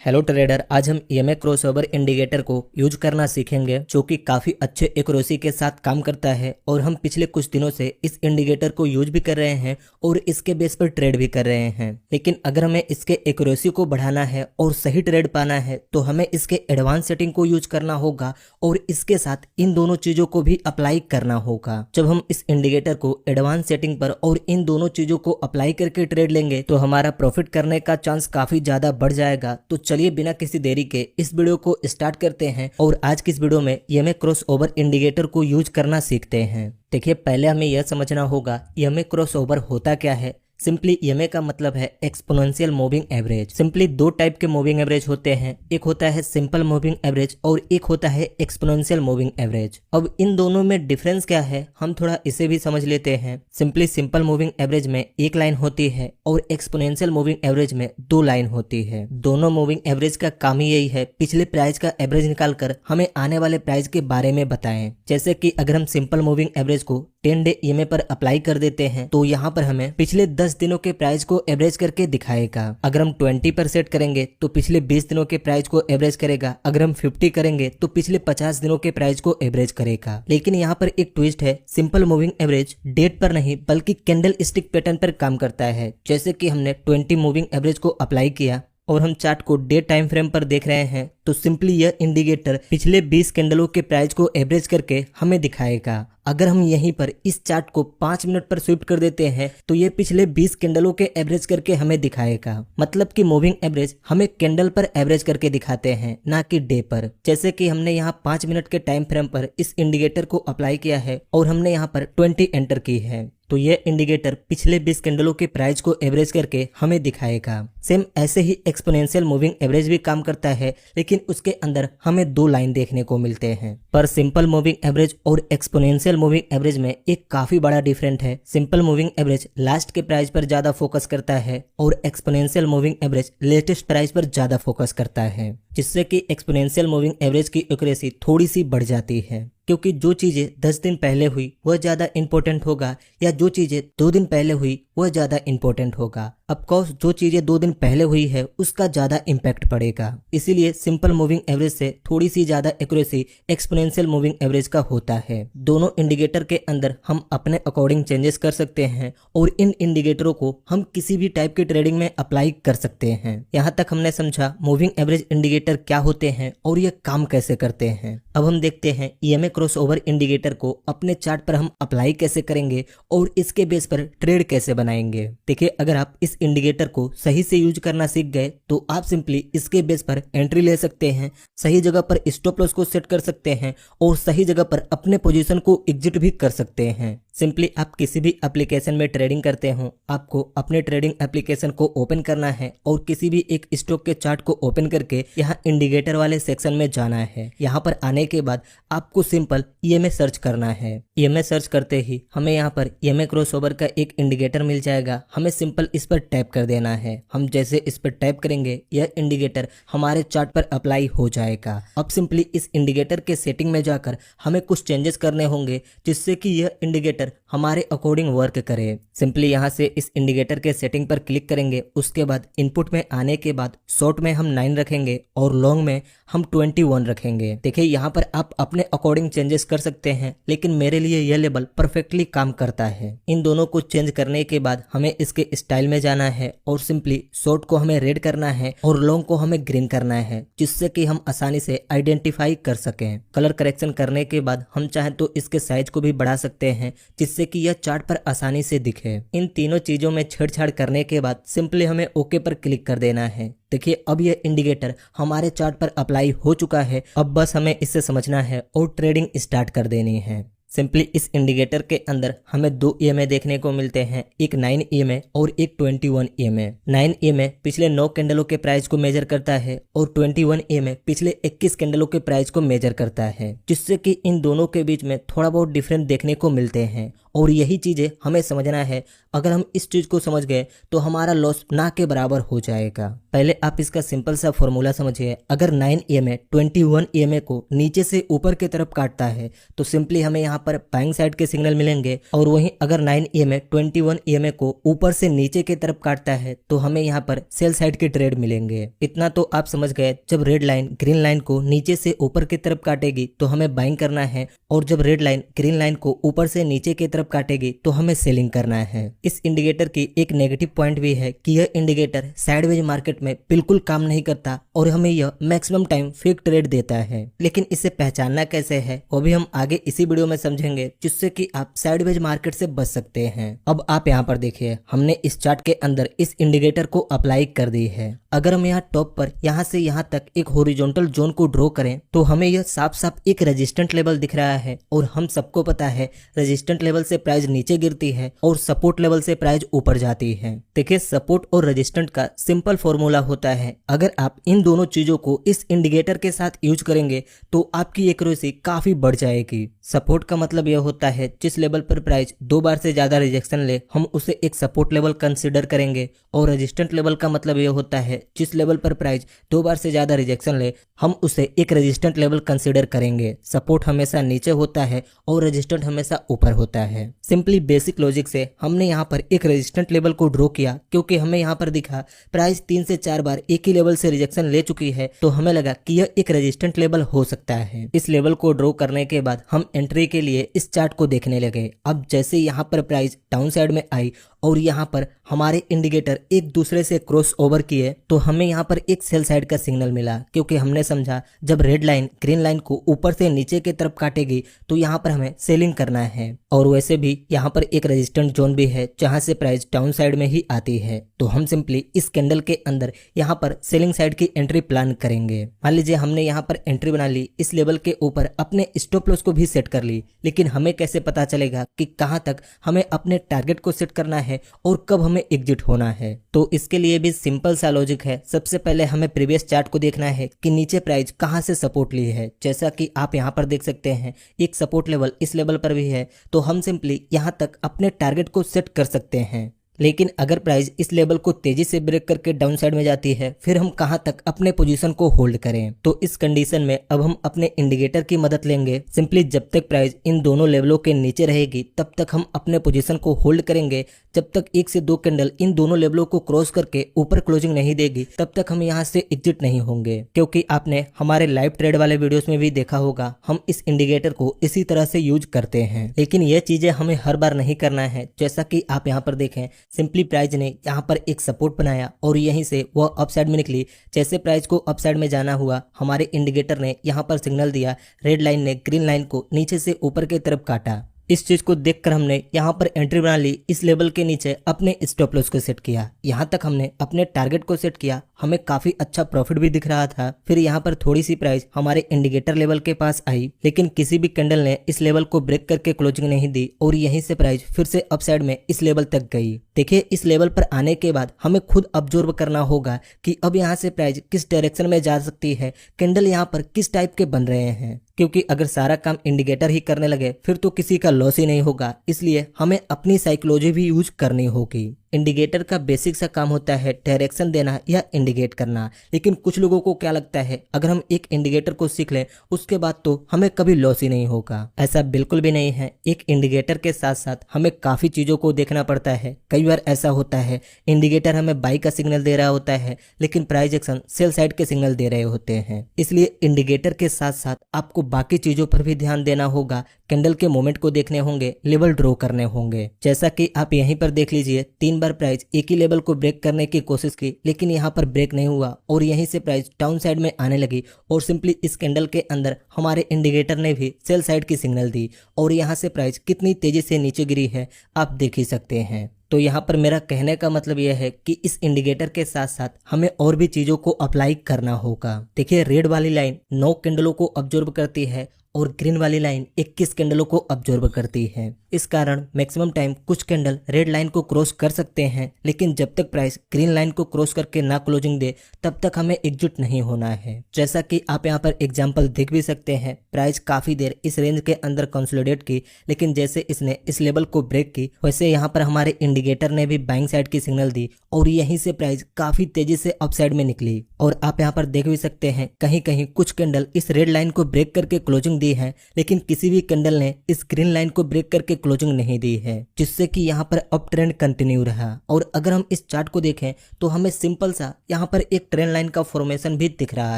Hello trader, आज हम EMA crossover indicator को यूज करना सीखेंगे जो कि काफ़ी अच्छे एक्यूरेसी के साथ काम करता है और हम पिछले कुछ दिनों से इस इंडिकेटर को यूज भी कर रहे हैं और इसके बेस पर ट्रेड भी कर रहे हैं। लेकिन अगर हमें इसके एक्यूरेसी को बढ़ाना है और सही ट्रेड पाना है तो हमें इसके एडवांस सेटिंग को यूज करना होगा और इसके साथ इन दोनों चीज़ों को भी अप्लाई करना होगा। जब हम इस इंडिकेटर को एडवांस सेटिंग पर और इन दोनों चीज़ों को अप्लाई करके ट्रेड लेंगे तो हमारा प्रॉफिट करने का चांस काफ़ी ज़्यादा बढ़ जाएगा। तो चलिए बिना किसी देरी के इस वीडियो को स्टार्ट करते हैं और आज की इस वीडियो में ईएमए क्रॉसओवर इंडिकेटर को यूज करना सीखते हैं। देखिए, पहले हमें यह समझना होगा ईएमए क्रॉसओवर होता क्या है। सिंपली ईएमए का मतलब है एक्सपोनेंशियल मूविंग एवरेज। सिंपली दो टाइप के मूविंग एवरेज होते हैं, एक होता है सिंपल मूविंग एवरेज और एक होता है एक्सपोनेंशियल मूविंग एवरेज। अब इन दोनों में डिफरेंस क्या है हम थोड़ा इसे भी समझ लेते हैं। सिंपली सिंपल मूविंग एवरेज में एक लाइन होती है और एक्सपोनेंशियल मूविंग एवरेज में दो लाइन होती है। दोनों मूविंग एवरेज का काम ही यही है पिछले प्राइस का एवरेज निकालकर हमें आने वाले प्राइस के बारे में बताएं। जैसे कि अगर हम सिंपल मूविंग एवरेज को 10 डे ईएमए पर अप्लाई कर देते हैं तो यहाँ पर हमें पिछले 10 दिनों के प्राइस को एवरेज करके दिखाएगा। अगर हम 20 पर सेट करेंगे तो पिछले 20 दिनों के प्राइस को एवरेज करेगा। अगर हम 50 करेंगे तो पिछले 50 दिनों के प्राइस को एवरेज करेगा। लेकिन यहाँ पर एक ट्विस्ट है, सिंपल मूविंग एवरेज डेट पर नहीं बल्कि कैंडल स्टिक पैटर्न पर काम करता है। जैसे कि हमने 20 मूविंग एवरेज को अप्लाई किया और हम चार्ट को डे टाइम फ्रेम पर देख रहे हैं तो सिंपली यह इंडिकेटर पिछले 20 कैंडलों के प्राइस को एवरेज करके हमें दिखाएगा। अगर हम यहीं पर इस चार्ट को 5 मिनट पर स्विफ्ट कर देते हैं तो ये पिछले 20 कैंडलों के एवरेज करके हमें दिखाएगा। मतलब कि मूविंग एवरेज हमें कैंडल पर एवरेज करके दिखाते हैं, ना कि डे पर। जैसे कि हमने यहाँ 5 मिनट के टाइम फ्रेम पर इस इंडिकेटर को अप्लाई किया है और हमने यहाँ पर 20 एंटर की है तो यह इंडिकेटर पिछले 20 कैंडलों के प्राइस को एवरेज करके हमें दिखाएगा। सेम ऐसे ही एक्सपोनेंशियल मूविंग एवरेज भी काम करता है, लेकिन उसके अंदर हमें दो लाइन देखने को मिलते हैं। पर सिंपल मूविंग एवरेज और एक्सपोनेंशियल मूविंग एवरेज में एक काफी बड़ा डिफरेंट है। सिंपल मूविंग एवरेज लास्ट के प्राइस पर ज्यादा फोकस करता है और exponential moving average latest price पर ज्यादा फोकस करता है, जिससे कि एक्सपोनेंशियल मूविंग एवरेज की एक्यूरेसी थोड़ी सी बढ़ जाती है। क्योंकि जो चीजें 10 दिन पहले हुई वह ज्यादा इंपॉर्टेंट होगा या जो चीजें 2 दिन पहले हुई वह ज्यादा इंपॉर्टेंट होगा। ऑफकोर्स जो चीजें 2 दिन पहले हुई है उसका ज्यादा इम्पैक्ट पड़ेगा। इसीलिए सिंपल मूविंग एवरेज से थोड़ी सी ज्यादा एक्यूरेसी एक्सपोनेंशियल मूविंग एवरेज का होता है। दोनों इंडिकेटर के अंदर हम अपने अकॉर्डिंग चेंजेस कर सकते हैं और इन इंडिकेटरों को हम किसी भी टाइप की ट्रेडिंग में अप्लाई कर सकते हैं। यहाँ तक हमने समझा मूविंग एवरेज इंडिकेटर क्या होते हैं और ये काम कैसे करते हैं। अब हम देखते हैं ईएमए क्रॉसओवर इंडिकेटर को अपने चार्ट पर हम अप्लाई कैसे करेंगे और इसके बेस पर ट्रेड कैसे बनाएंगे। देखिए, अगर आप इस इंडिकेटर को सही से यूज करना सीख गए तो आप सिंपली इसके बेस पर एंट्री ले सकते हैं, सही जगह पर स्टॉप लॉस को सेट कर सकते हैं और सही जगह पर अपने पोजीशन को एग्जिट भी कर सकते हैं। सिंपली आप किसी भी एप्लीकेशन में ट्रेडिंग करते हो, आपको अपने ट्रेडिंग एप्लीकेशन को ओपन करना है और किसी भी एक स्टॉक के चार्ट को ओपन करके यहाँ इंडिकेटर वाले सेक्शन में जाना है। यहाँ पर आने के बाद आपको सिंपल ईएमए सर्च करना है। ईएमए सर्च करते ही हमें यहाँ पर ईएमए क्रॉसओवर का एक इंडिकेटर मिल जाएगा। हमें सिंपल इस पर टैप कर देना है। हम जैसे इस पर टैप करेंगे यह इंडिकेटर हमारे चार्ट पर अप्लाई हो जाएगा। अब सिंपली इस इंडिकेटर के सेटिंग में जाकर हमें कुछ चेंजेस करने होंगे जिससे कि यह इंडिकेटर हमारे अकॉर्डिंग वर्क करे। सिंपली यहाँ से इस इंडिकेटर के सेटिंग पर क्लिक करेंगे। उसके बाद इनपुट में आने के बाद शॉर्ट में हम 9 रखेंगे और लॉन्ग में हम 21 रखेंगे। देखिए, यहाँ पर आप अपने अकॉर्डिंग चेंजेस कर सकते हैं, लेकिन मेरे लिए यह लेवल परफेक्टली काम करता है। इन दोनों को चेंज करने के बाद हमें इसके स्टाइल में जाना है और सिंपली शॉर्ट को हमें रेड करना है और लॉन्ग को हमें ग्रीन करना है, जिससे कि हम आसानी से आइडेंटिफाई कर सकें। कलर करेक्शन करने के बाद हम चाहें तो इसके साइज को भी बढ़ा सकते हैं जिससे कि यह चार्ट पर आसानी से दिखे। इन तीनों चीजों में छेड़छाड़ करने के बाद सिंपली हमें ओके पर क्लिक कर देना है। देखिए, अब यह इंडिकेटर हमारे चार्ट पर अप्लाई हो चुका है। अब बस हमें इसे समझना है और ट्रेडिंग स्टार्ट कर देनी है। सिंपली इस इंडिकेटर के अंदर हमें दो ईएमए देखने को मिलते हैं, एक 9 ईएमए और एक 21 ईएमए। 9 ईएमए पिछले 9 कैंडलों के प्राइस को मेजर करता है और 21 ईएमए पिछले 21 कैंडलों के प्राइस को मेजर करता है, जिससे कि इन दोनों के बीच में थोड़ा बहुत डिफरेंस देखने को मिलते हैं और यही चीजें हमें समझना है। अगर हम इस चीज को समझ गए तो हमारा लॉस ना के बराबर हो जाएगा। पहले आप इसका सिंपल सा फॉर्मूला समझिए। अगर 9 EMA 21 EMA को नीचे से ऊपर की तरफ काटता है तो सिंपली हमें यहाँ पर बाइंग साइड के सिग्नल मिलेंगे, और वहीं अगर 9 EMA 21 EMA को ऊपर से नीचे की तरफ काटता है तो हमें यहाँ पर सेल साइड के ट्रेड मिलेंगे। इतना तो आप समझ गए। जब रेड लाइन ग्रीन लाइन को नीचे से ऊपर की तरफ काटेगी तो हमें बाइंग करना है, और जब रेड लाइन ग्रीन लाइन को ऊपर से नीचे की तरफ काटेगी तो हमें सेलिंग करना है। इस इंडिकेटर की एक नेगेटिव पॉइंट भी है कि यह इंडिकेटर साइडवेज मार्केट में बिल्कुल काम नहीं करता और हमें यह मैक्सिमम टाइम फेक ट्रेड देता है। लेकिन इसे पहचानना कैसे है वो भी हम आगे इसी वीडियो में समझेंगे, जिससे कि आप साइडवेज मार्केट से बच सकते हैं। अब आप यहाँ पर देखिए, हमने इस चार्ट के अंदर इस इंडिकेटर को अप्लाई कर दी है। अगर हम यहाँ टॉप पर यहाँ से यहाँ तक एक हॉरिजॉन्टल जोन को ड्रॉ करें तो हमें यह साफ साफ एक रेजिस्टेंट लेवल दिख रहा है, और हम सबको पता है रेजिस्टेंट लेवल से प्राइस नीचे गिरती है और सपोर्ट लेवल से प्राइस ऊपर जाती है। देखिए, सपोर्ट और रेजिस्टेंट का सिंपल फॉर्मूला होता है। अगर आप इन दोनों चीजों को इस इंडिकेटर के साथ यूज करेंगे तो आपकी एक्यूरेसी काफी बढ़ जाएगी। सपोर्ट का मतलब यह होता है जिस लेवल पर प्राइस 2 बार से ज्यादा रिजेक्शन ले हम उसे एक सपोर्ट लेवल कंसीडर करेंगे, और रेजिस्टेंट लेवल का मतलब यह होता है जिस लेवल पर प्राइस 2 बार से ज्यादा रिजेक्शन ले हम उसे एक रेजिस्टेंट लेवल कंसीडर करेंगे। सपोर्ट हमेशा नीचे होता है और रेजिस्टेंट हमेशा ऊपर होता है। सिंपली बेसिक लॉजिक से हमने यहाँ पर एक रेजिस्टेंट लेवल को ड्रॉ किया, क्योंकि हमें यहाँ पर दिखा प्राइस 3 से 4 बार एक ही लेवल से रिजेक्शन ले चुकी है, तो हमें लगा कि यह एक रेजिस्टेंट लेवल हो सकता है। इस लेवल को ड्रॉ करने के बाद हम एंट्री के लिए इस चार्ट को देखने लगे। अब जैसे यहाँ पर प्राइस डाउन साइड में आई और यहाँ पर हमारे इंडिकेटर एक दूसरे से क्रॉस ओवर किए तो हमें यहाँ पर एक सेल साइड का सिग्नल मिला, क्योंकि हमने समझा जब रेड लाइन ग्रीन लाइन को ऊपर से नीचे की तरफ काटेगी तो यहाँ पर हमें सेलिंग करना है। और वैसे भी यहाँ पर एक रेजिस्टेंट जोन भी है जहाँ से प्राइस डाउन साइड में ही आती है, तो हम सिंपली इस कैंडल के अंदर यहाँ पर सेलिंग साइड की एंट्री प्लान करेंगे। मान लीजिए हमने यहाँ पर एंट्री बना ली, इस लेवल के ऊपर अपने स्टॉप लॉस को भी सेट कर ली, लेकिन हमें कैसे पता चलेगा कि कहाँ तक हमें अपने टारगेट को सेट करना है और कब हमें एग्जिट होना है? तो इसके लिए भी सिंपल सा लॉजिक है। सबसे पहले हमें प्रीवियस चार्ट को देखना है कि नीचे प्राइस कहां से सपोर्ट ली है। जैसा कि आप यहां पर देख सकते हैं एक सपोर्ट लेवल इस लेवल पर भी है, तो हम सिंपली यहां तक अपने टारगेट को सेट कर सकते हैं। लेकिन अगर प्राइस इस लेवल को तेजी से ब्रेक करके डाउन साइड में जाती है, फिर हम कहां तक अपने पोजीशन को होल्ड करें? तो इस कंडीशन में अब हम अपने इंडिकेटर की मदद लेंगे। सिंपली जब तक प्राइस इन दोनों लेवलों के नीचे रहेगी तब तक हम अपने पोजीशन को होल्ड करेंगे। जब तक 1 से 2 कैंडल इन दोनों लेवलों को क्रॉस करके ऊपर क्लोजिंग नहीं देगी तब तक हम यहाँ से एग्जिट नहीं होंगे, क्योंकि आपने हमारे लाइव ट्रेड वाले वीडियोस में भी देखा होगा हम इस इंडिकेटर को इसी तरह से यूज करते हैं। लेकिन ये चीजें हमें हर बार नहीं करना है। जैसा कि आप यहाँ पर देखें, सिंपली प्राइस ने यहाँ पर एक सपोर्ट बनाया और यहीं से वह अपसाइड में निकली। जैसे प्राइस को अपसाइड में जाना हुआ, हमारे इंडिकेटर ने यहाँ पर सिग्नल दिया, रेड लाइन ने ग्रीन लाइन को नीचे से ऊपर की तरफ काटा। इस चीज को देखकर हमने यहाँ पर एंट्री बना ली, इस लेवल के नीचे अपने स्टॉप लॉस को सेट किया। यहाँ तक हमने अपने टारगेट को सेट किया, हमें काफी अच्छा प्रॉफिट भी दिख रहा था। फिर यहाँ पर थोड़ी सी प्राइस हमारे इंडिकेटर लेवल के पास आई, लेकिन किसी भी कैंडल ने इस लेवल को ब्रेक करके क्लोजिंग नहीं दी और यहीं से प्राइस फिर से अपसाइड में इस लेवल तक गई। देखिए, इस लेवल पर आने के बाद हमें खुद ऑब्जर्व करना होगा कि अब यहाँ से प्राइस किस डायरेक्शन में जा सकती है, कैंडल यहाँ पर किस टाइप के बन रहे हैं। क्योंकि अगर सारा काम इंडिकेटर ही करने लगे फिर तो किसी का लॉस ही नहीं होगा। इसलिए हमें अपनी साइकोलॉजी भी यूज करनी होगी। इंडिकेटर का बेसिक सा काम होता है डायरेक्शन देना या इंडिकेट करना, लेकिन कुछ लोगों को क्या लगता है अगर हम एक इंडिकेटर को सीख लें उसके बाद तो हमें कभी लॉस ही नहीं होगा। ऐसा बिल्कुल भी नहीं है। एक इंडिकेटर के साथ साथ हमें काफी चीजों को देखना पड़ता है। कई बार ऐसा होता है इंडिकेटर हमें बाई का सिग्नल दे रहा होता है, लेकिन प्राइस एक्शन सेल साइड के सिग्नल दे रहे होते हैं। इसलिए इंडिकेटर के साथ साथ आपको बाकी चीजों पर भी ध्यान देना होगा। कैंडल के मोमेंट को देखने होंगे, लेवल ड्रॉ करने होंगे। जैसा कि आप यहीं पर देख लीजिए, 3 बार प्राइस एक ही लेवल को ब्रेक करने की कोशिश की, लेकिन यहाँ पर ब्रेक नहीं हुआ और यहीं से प्राइस डाउन साइड में आने लगी और सिंपली इस कैंडल के अंदर हमारे इंडिकेटर ने भी सेल साइड की सिग्नल दी और यहाँ से प्राइस कितनी तेजी से नीचे गिरी है आप देख ही सकते हैं। तो यहाँ पर मेरा कहने का मतलब यह है कि इस इंडिकेटर के साथ साथ हमें और भी चीजों को अप्लाई करना होगा। देखिए, रेड वाली लाइन 9 कैंडलों को ऑब्जर्व करती है और ग्रीन वाली लाइन 21 कैंडलों को ऑब्जर्व करती है। इस कारण मैक्सिमम टाइम कुछ कैंडल रेड लाइन को क्रॉस कर सकते हैं, लेकिन जब तक प्राइस ग्रीन लाइन को क्रॉस करके ना क्लोजिंग दे तब तक हमें एग्जिट नहीं होना है। जैसा कि आप यहाँ पर एग्जांपल देख भी सकते हैं, प्राइस काफी देर इस रेंज के अंदर कंसोलिडेट की, लेकिन जैसे इसने इस लेवल को ब्रेक की वैसे यहाँ पर हमारे इंडिकेटर ने भी बाइंग साइड की सिग्नल दी और यहीं से प्राइस काफी तेजी से अपसाइड में निकली। और आप यहाँ पर देख भी सकते हैं कहीं कहीं कुछ कैंडल इस रेड लाइन को ब्रेक करके क्लोजिंग दी है, लेकिन किसी भी कैंडल ने इस ग्रीन लाइन को ब्रेक करके क्लोजिंग नहीं दी है, जिससे कि यहाँ पर अप ट्रेंड कंटिन्यू रहा। और अगर हम इस चार्ट को देखें तो हमें सिंपल सा यहाँ पर एक ट्रेंड लाइन का फॉर्मेशन भी दिख रहा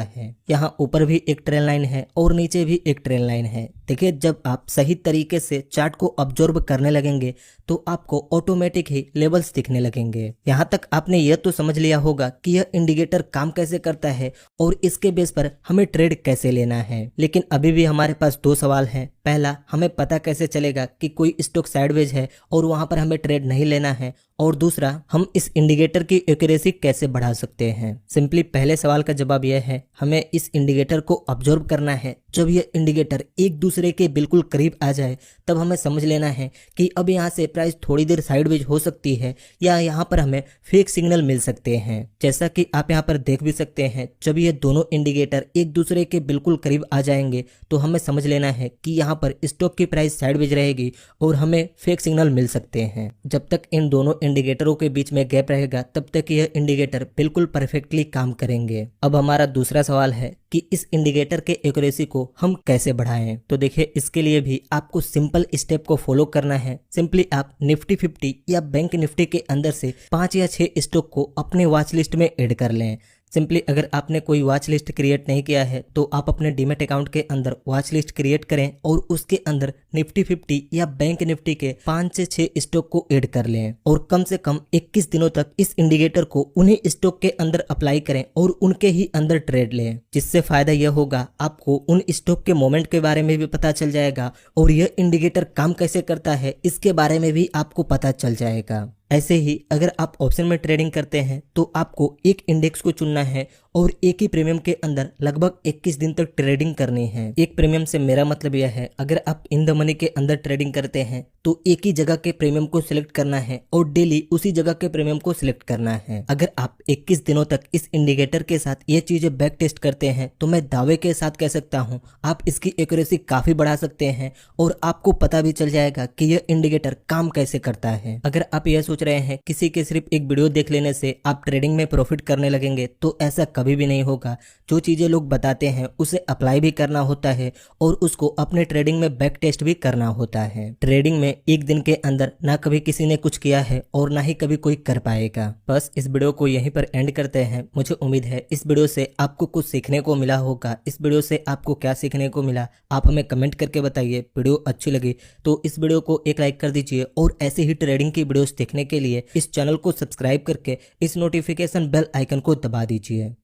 है। यहाँ ऊपर भी एक ट्रेंड लाइन है और नीचे भी एक ट्रेंड लाइन है। देखिए, जब आप सही तरीके से चार्ट को ऑब्जर्व करने लगेंगे तो आपको ऑटोमेटिक ही लेवल्स दिखने लगेंगे। यहाँ तक आपने यह तो समझ लिया होगा कि यह इंडिकेटर काम कैसे करता है और इसके बेस पर हमें ट्रेड कैसे लेना है। लेकिन अभी भी हमारे पास दो सवाल हैं। पहला, हमें पता कैसे चलेगा कि कोई स्टॉक साइडवेज है और वहां पर हमें ट्रेड नहीं लेना है, और दूसरा, हम इस इंडिकेटर की एक्यूरेसी कैसे बढ़ा सकते हैं। सिंपली पहले सवाल का जवाब यह है, हमें इस इंडिकेटर को ऑब्जर्व करना है। जब यह इंडिकेटर एक दूसरे के बिल्कुल करीब आ जाए तब हमें समझ लेना है कि अब यहाँ से प्राइस थोड़ी देर साइडवेज हो सकती है या यहाँ पर हमें फेक सिग्नल मिल सकते हैं। जैसा कि आप यहाँ पर देख भी सकते हैं, जब ये दोनों इंडिकेटर एक दूसरे के बिल्कुल करीब आ जाएंगे तो हमें समझ लेना है कि यहाँ पर स्टॉक की प्राइस साइडवेज रहेगी और हमें फेक सिग्नल मिल सकते हैं। जब तक इन दोनों इंडिकेटरों के बीच में गैप रहेगा तब तक यह इंडिकेटर बिल्कुल परफेक्टली काम करेंगे। अब हमारा दूसरा सवाल है कि इस इंडिकेटर के एक्यूरेसी को हम कैसे बढ़ाएं। तो देखिए, इसके लिए भी आपको सिंपल स्टेप को फॉलो करना है। सिंपली आप निफ्टी 50 या बैंक निफ्टी के अंदर से 5 या 6 स्टॉक को अपने वॉच लिस्ट में ऐड कर लें। सिंपली अगर आपने कोई वॉच लिस्ट क्रिएट नहीं किया है तो आप अपने डीमैट अकाउंट के अंदर वॉच लिस्ट क्रिएट करें और उसके अंदर निफ्टी 50 या बैंक निफ्टी के 5 से 6 स्टॉक को ऐड कर लें और कम से कम 21 दिनों तक इस इंडिकेटर को उन्हीं स्टॉक के अंदर अप्लाई करें और उनके ही अंदर ट्रेड लें। जिससे फायदा यह होगा, आपको उन स्टॉक के मोमेंट के बारे में भी पता चल जाएगा और यह इंडिकेटर काम कैसे करता है इसके बारे में भी आपको पता चल जाएगा। ऐसे ही अगर आप ऑप्शन में ट्रेडिंग करते हैं तो आपको एक इंडेक्स को चुनना है और एक ही प्रीमियम के अंदर लगभग 21 दिन तक ट्रेडिंग करनी है। एक प्रीमियम से मेरा मतलब यह है, अगर आप इन द मनी के अंदर ट्रेडिंग करते हैं तो एक ही जगह के प्रीमियम को सिलेक्ट करना है और डेली उसी जगह के प्रीमियम को सिलेक्ट करना है। अगर आप 21 दिनों तक इस इंडिकेटर के साथ ये चीजें बैक टेस्ट करते हैं तो मैं दावे के साथ कह सकता हूँ आप इसकी एक्यूरेसी काफी बढ़ा सकते हैं और आपको पता भी चल जाएगा कि यह इंडिकेटर काम कैसे करता है। अगर आप यह सोच रहे हैं किसी के सिर्फ एक वीडियो देख लेने से आप ट्रेडिंग में प्रॉफिट करने लगेंगे, तो ऐसा कभी भी नहीं होगा। जो चीजें लोग बताते हैं उसे अप्लाई भी करना होता है और उसको अपने ट्रेडिंग में बैक टेस्ट भी करना होता है। ट्रेडिंग में एक दिन के अंदर ना कभी किसी ने कुछ किया है और ना ही कभी कोई कर पाएगा। बस इस वीडियो को यहीं पर एंड करते हैं। मुझे उम्मीद है इस वीडियो से आपको कुछ सीखने को मिला होगा। इस वीडियो से आपको क्या सीखने को मिला आप हमें कमेंट करके बताइए। वीडियो अच्छी लगी तो इस वीडियो को एक लाइक कर दीजिए और ऐसे ही ट्रेडिंग की वीडियोस देखने के लिए इस चैनल को सब्सक्राइब करके इस नोटिफिकेशन बेल आइकन को दबा दीजिए।